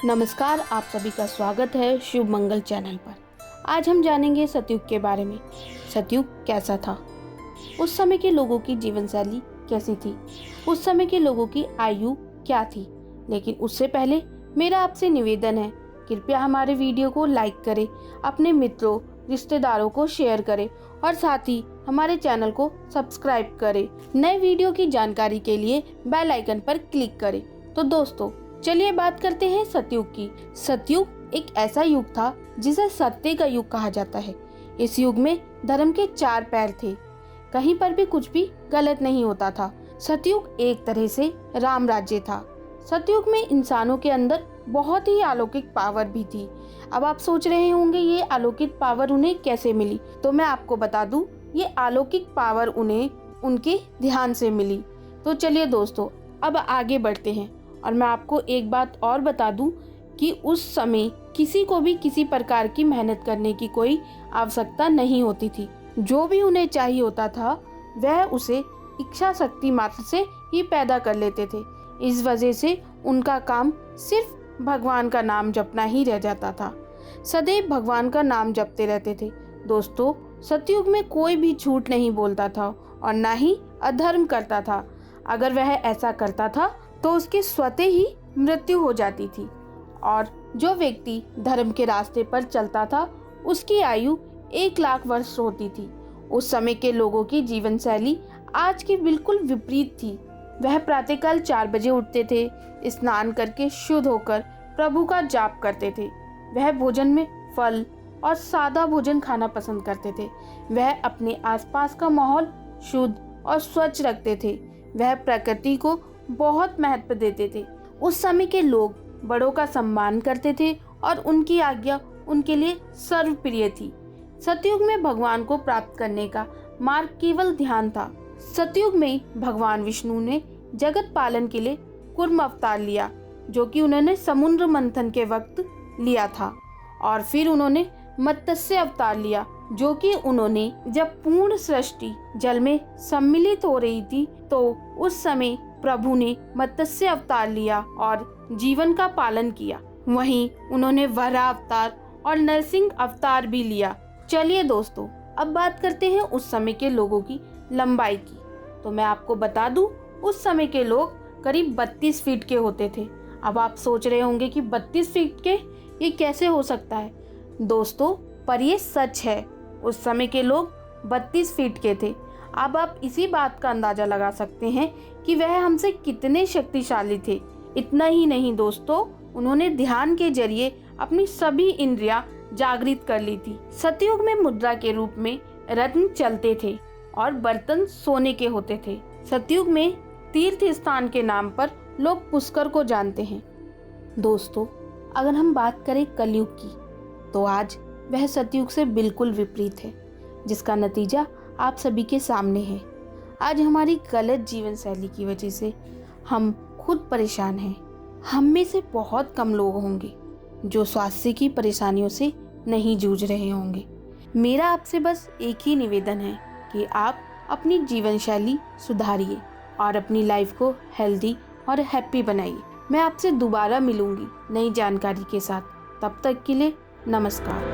नमस्कार, आप सभी का स्वागत है शुभ मंगल चैनल पर। आज हम जानेंगे सतयुग के बारे में। सतयुग कैसा था, उस समय के लोगों की जीवन शैली कैसी थी, उस समय के लोगों की आयु क्या थी। लेकिन उससे पहले मेरा आपसे निवेदन है, कृपया हमारे वीडियो को लाइक करें, अपने मित्रों रिश्तेदारों को शेयर करें और साथ ही हमारे चैनल को सब्सक्राइब करें। नए वीडियो की जानकारी के लिए बेल आइकन पर क्लिक करें। तो दोस्तों, चलिए बात करते हैं सतयुग की। सतयुग एक ऐसा युग था जिसे सत्य का युग कहा जाता है। इस युग में धर्म के 4 पैर थे, कहीं पर भी कुछ भी गलत नहीं होता था। सतयुग एक तरह से राम राज्य था। सतयुग में इंसानों के अंदर बहुत ही अलौकिक पावर भी थी। अब आप सोच रहे होंगे ये अलौकिक पावर उन्हें कैसे मिली, तो मैं आपको बता दूं, ये अलौकिक पावर उन्हें उनके ध्यान से मिली। तो चलिए दोस्तों, अब आगे बढ़ते हैं और मैं आपको एक बात और बता दूं कि उस समय किसी को भी किसी प्रकार की मेहनत करने की कोई आवश्यकता नहीं होती थी। जो भी उन्हें चाहिए होता था वह उसे इच्छा शक्ति मात्र से ही पैदा कर लेते थे। इस वजह से उनका काम सिर्फ भगवान का नाम जपना ही रह जाता था। सदैव भगवान का नाम जपते रहते थे। दोस्तों, सतयुग में कोई भी झूठ नहीं बोलता था और ना ही अधर्म करता था। अगर वह ऐसा करता था तो उसके स्वतः ही मृत्यु हो जाती थी। और जो व्यक्ति धर्म के रास्ते पर चलता था उसकी आयु 1,00,000 वर्ष होती थी। उस समय के लोगों की जीवन शैली आज की बिल्कुल विपरीत थी। वह प्रातःकाल 4 बजे उठते थे, स्नान करके शुद्ध होकर प्रभु का जाप करते थे। वह भोजन में फल और सादा भोजन खाना पसंद करते थे। वह अपने आसपास का माहौल शुद्ध और स्वच्छ रखते थे। वह प्रकृति को बहुत महत्व देते थे। उस समय के लोग बड़ों का सम्मान करते थे और उनकी आज्ञा उनके लिए सर्वप्रिय थी। सतयुग में भगवान को प्राप्त करने का मार्ग केवल ध्यान था। सतयुग में भगवान विष्णु ने जगत पालन के लिए कूर्म अवतार लिया, जो कि उन्होंने समुद्र मंथन के वक्त लिया था। और फिर उन्होंने मत्स्य अवतार लिया, जो कि उन्होंने जब पूर्ण सृष्टि जल में सम्मिलित हो रही थी तो उस समय प्रभु ने मत्स्य अवतार लिया और जीवन का पालन किया। वहीं उन्होंने वराह अवतार और नरसिंह अवतार भी लिया। चलिए दोस्तों, अब बात करते हैं उस समय के लोगों की लंबाई की। तो मैं आपको बता दूं, उस समय के लोग करीब 32 फीट के होते थे। अब आप सोच रहे होंगे कि 32 फीट के ये कैसे हो सकता है। दोस्तों, पर ये सच है, उस समय के लोग 32 फीट के थे। अब आप इसी बात का अंदाजा लगा सकते हैं कि वह हमसे कितने शक्तिशाली थे। इतना ही नहीं दोस्तों, उन्होंने ध्यान के जरिए अपनी सभी इंद्रियां जागृत कर ली थी। सतयुग में मुद्रा के रूप में रत्न चलते थे और बर्तन सोने के होते थे। सतयुग में तीर्थ स्थान के नाम पर लोग पुष्कर को जानते हैं। दोस्तों, अगर हम बात करें कलयुग की, तो आज वह सतयुग से बिल्कुल विपरीत है, जिसका नतीजा आप सभी के सामने है। आज हमारी गलत जीवन शैली की वजह से हम खुद परेशान हैं। हम में से बहुत कम लोग होंगे जो स्वास्थ्य की परेशानियों से नहीं जूझ रहे होंगे। मेरा आपसे बस एक ही निवेदन है कि आप अपनी जीवन शैली सुधारिए और अपनी लाइफ को हेल्दी और हैप्पी बनाइए। मैं आपसे दोबारा मिलूंगी नई जानकारी के साथ। तब तक के लिए नमस्कार।